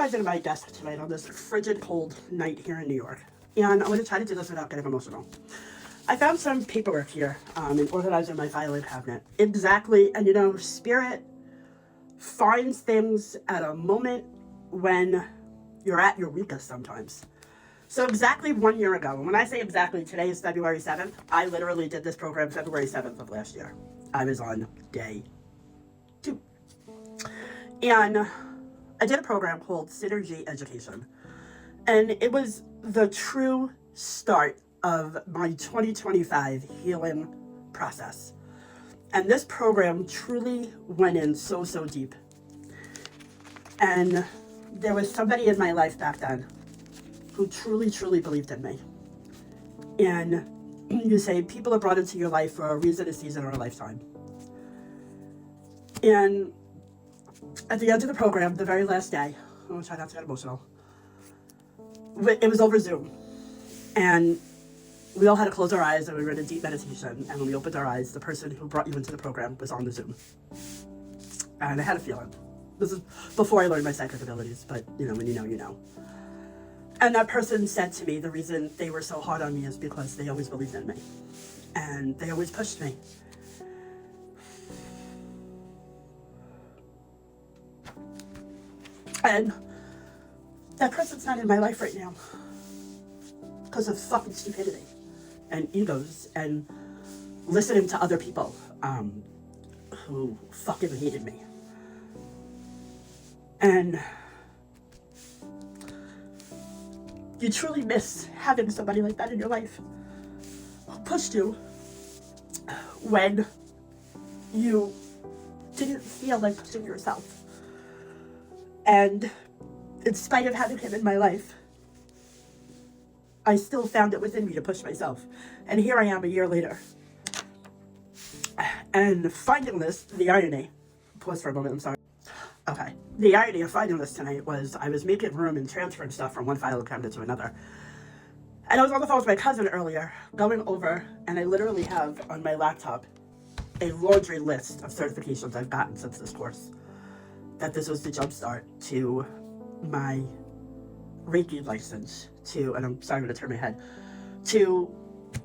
organizing my desk tonight on this frigid cold night here in New York. And I'm going to try to do this without getting emotional. I found some paperwork here in organizing my filing cabinet. Exactly, and you know, Spirit finds things at a moment when you're at your weakest sometimes. So exactly 1 year ago, and when I say exactly, today is February 7th, I literally did this program February 7th of last year. I was on day 2. And I did a program called Synergy Education. And it was the true start of my 2025 healing process. And this program truly went in so deep. And there was somebody in my life back then who truly believed in me. And you say people are brought into your life for a reason, a season, or a lifetime. And at the end of the program, the very last day, I'm going to try not to get emotional, it was over Zoom. And we all had to close our eyes and we were in a deep meditation. And when we opened our eyes, the person who brought you into the program was on the Zoom. And I had a feeling. This is before I learned my psychic abilities, but you know, when you know, you know. And that person said to me, the reason they were so hard on me is because they always believed in me. And they always pushed me. And that person's not in my life right now because of fucking stupidity and egos and listening to other people who fucking hated me. And you truly miss having somebody like that in your life who pushed you when you didn't feel like pushing yourself. And in spite of having him in my life, I still found it within me to push myself. And here I am a year later. And finding this, the irony, pause for a moment, I'm sorry. Okay. The irony of finding this tonight was I was making room and transferring stuff from one file cabinet to another. And I was on the phone with my cousin earlier, going over, and I literally have on my laptop a laundry list of certifications I've gotten since this course. That this was the jumpstart to my Reiki license, to, and I'm sorry, I'm going to turn my head, to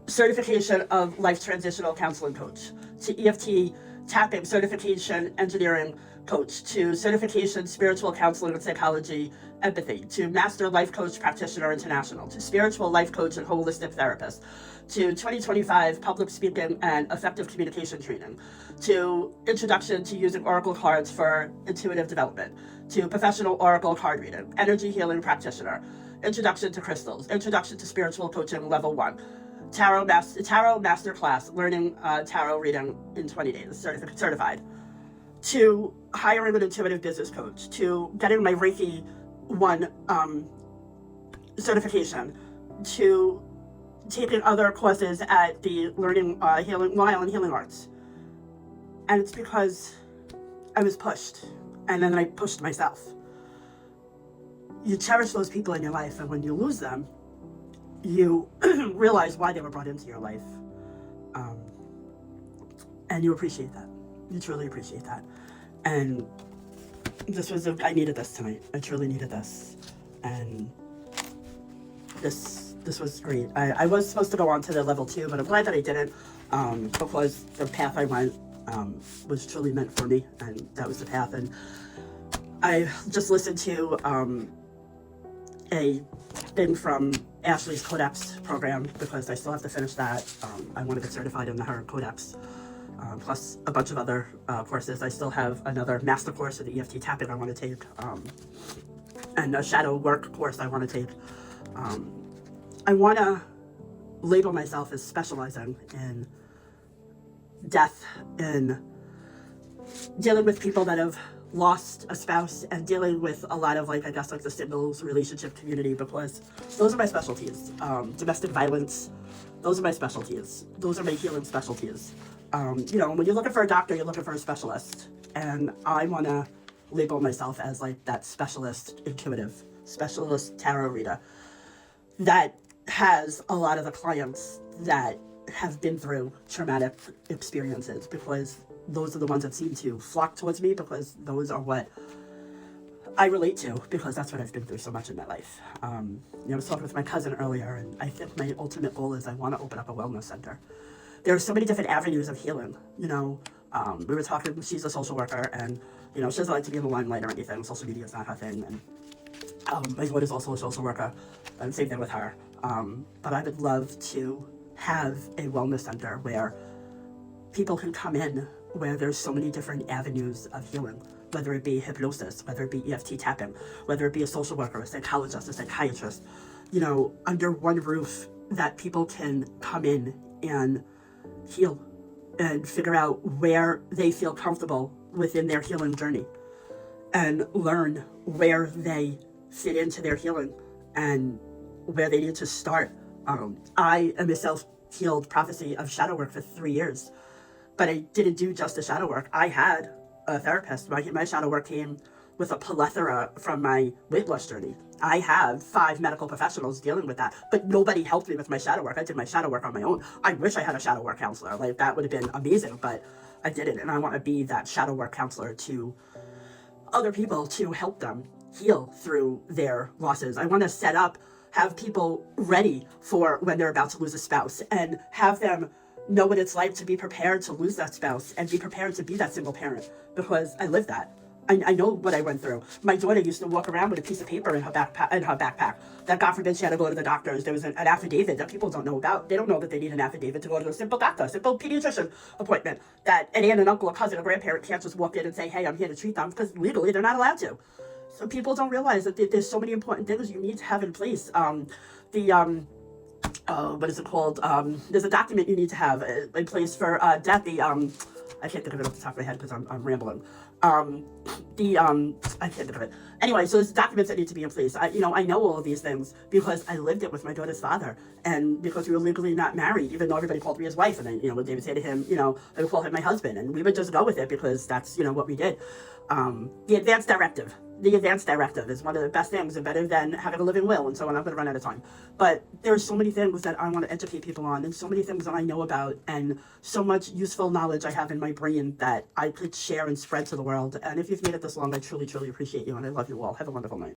certification of life transitional counseling coach, to EFT tapping certification engineering coach, to certification spiritual counseling and psychology empathy, to master life coach practitioner international, to spiritual life coach and holistic therapist, to 2025 public speaking and effective communication training, to introduction to using oracle cards for intuitive development, to professional oracle card reading, energy healing practitioner, introduction to crystals, introduction to spiritual coaching level 1, tarot master class, learning tarot reading in 20 days, certified, to hiring an intuitive business coach, to getting my Reiki 1 certification, to taking other courses at the learning healing arts. And it's because I was pushed, and then I pushed myself. You cherish those people in your life, and when you lose them, you realize why they were brought into your life. And you appreciate that. You truly appreciate that. And this was, I needed this tonight. I truly needed this. And this was great. I was supposed to go on to the level 2, but I'm glad that I didn't, because the path I went was truly meant for me, and that was the path. And I just listened to a thing from Ashley's Codex program because I still have to finish that. I want to get certified in her Codex, plus a bunch of other courses. I still have another master course in EFT tapping I want to take, and a shadow work course I want to take. I want to label myself as specializing in death, in dealing with people that have lost a spouse, and dealing with a lot of, like, I guess, like the singles relationship community, because those are my specialties. Domestic violence, those are my specialties. Those are my healing specialties. You know, when you're looking for a doctor, you're looking for a specialist. And I want to label myself as, like, that specialist intuitive, specialist tarot reader that has a lot of the clients that have been through traumatic experiences, because those are the ones that seem to flock towards me, because those are what I relate to, because that's what I've been through so much in my life. I was talking with my cousin earlier, and I think my ultimate goal is I want to open up a wellness center. There are so many different avenues of healing. We were talking, she's a social worker, and, she doesn't like to be in the limelight or anything. Social media is not her thing. And my daughter's also a social worker, and same thing with her. But I would love to have a wellness center where people can come in, where there's so many different avenues of healing, whether it be hypnosis, whether it be EFT tapping, whether it be a social worker, a psychologist, a psychiatrist, under one roof, that people can come in and heal and figure out where they feel comfortable within their healing journey and learn where they fit into their healing and where they need to start. I am a self-healed prophecy of shadow work for 3 years, but I didn't do just the shadow work. I had a therapist. My shadow work came with a plethora from my weight loss journey. I have 5 medical professionals dealing with that, but nobody helped me with my shadow work. I did my shadow work on my own. I wish I had a shadow work counselor. Like, that would have been amazing, but I didn't, and I want to be that shadow work counselor to other people to help them heal through their losses. I want to have people ready for when they're about to lose a spouse, and have them know what it's like to be prepared to lose that spouse and be prepared to be that single parent, because I lived that. I know what I went through. My daughter used to walk around with a piece of paper in her backpack that, God forbid, she had to go to the doctors. There was an affidavit that people don't know about. They don't know that they need an affidavit to go to a simple doctor, a simple pediatrician appointment, that an aunt, an uncle, a cousin, a grandparent can't just walk in and say, hey, I'm here to treat them, because legally they're not allowed to. So people don't realize that there's so many important things you need to have in place. What is it called? There's a document you need to have in place for death. I can't think of it off the top of my head because I'm rambling. I can't think of it. Anyway, so there's documents that need to be in place. I know all of these things because I lived it with my daughter's father, and because we were legally not married, even though everybody called me his wife, and then, when David say to him, I would call him my husband, and we would just go with it because that's, what we did. The advance directive. The advance directive is one of the best things, and better than having a living will, and so on. I'm going to run out of time. But there's so many things that I want to educate people on, and so many things that I know about, and so much useful knowledge I have in my brain that I could share and spread to the world. And if you've made it this long, I truly, truly appreciate you, and I love you all. Have a wonderful night.